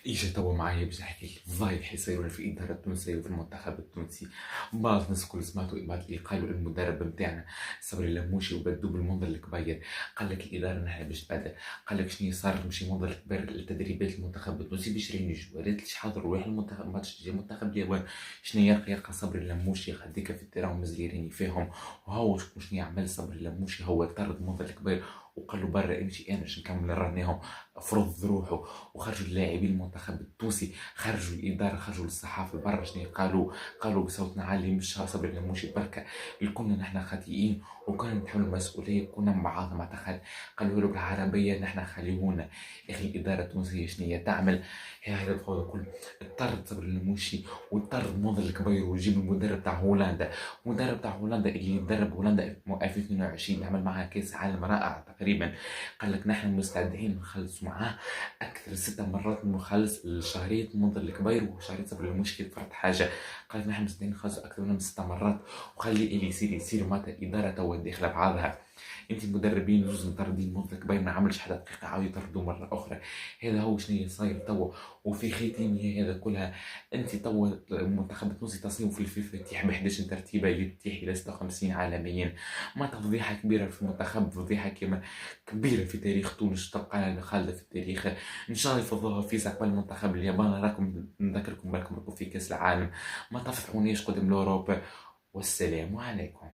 اجا توا معايا باش نحكي لك فضايح يصيروا في الاداره التونسيه وفي المنتخب التونسي. بعض الناس الكل سمعتوا بعض اللي قالوا المدرب نتاعنا صبري اللموشي وبدوا بالمنظر الكبير. قال لك الاداره نحن باش تبدل. قال لك شنو صار مشي منظر كبير لتدريبات المنتخب التونسي باش يريني الجوارات اللي حاضر روح المنتخب ماتش ديال منتخب اليابان. شنو يلقى صبري اللموشي خديك في التيران ومزل يريني فيهم. وهو شنو يعمل صبري اللموشي هو طرد منظر كبير وقال له برا امشي انا باش نكمل رانيهم. فرض روحه. وخرجوا اللاعبين المنتخب التونسي، خرجوا الاداره، خرجوا الصحافه برا شنو قالوا. قالوا بصوتنا عالي مش صبري الموشي بركه اللي كنا نحن خاطئين وكنا نتحمل المسؤوليه كنا مع بعضنا مع تخيل. قالوا له بالعربيه نحن خليونا. يا اخي الاداره التونسيه شنو هي تعمل؟ هي هذا الفوضى كله. اضطرد صبري الموشي واضطرد منظر الكبير ويجيب المدرب تاع هولندا. المدرب تاع هولندا اللي درب هولندا في 2022 عمل معها كاس عالم رائع تقريبا. قال لك نحن مستعدين نخلص معاه اكثر 6 مرات من مخلص الشهريه منظر الكبير وشهريه صبر المشكل فرد حاجه. قال لك نحن مستعدين نخلص اكثر من 6 مرات. وخلي اللي يصير معناتها الاداره توا داخله بعضها. انت المدربين جوز مطردين منظر كبير ما عملش حتى دقيقه عاود يطردوا مره اخرى. هذا هو شنو صاير توا. وفي ختام هذا كلها انت توا المنتخب التونسي تصنيفه في الفيفا يتيح ب 11 ترتيبه اللي تتيح الى 56 عالميا. ما فضيحه كبيره في المنتخب، فضيحه كما كبيره في تاريخ تونس تبقى خالده في التاريخ. ان شاء الله يفضوها في استقبال المنتخب اليابان. راكم نذكركم بالكم راكم في كاس العالم. ما تفضحونيش قدام الاوروبا. والسلام عليكم.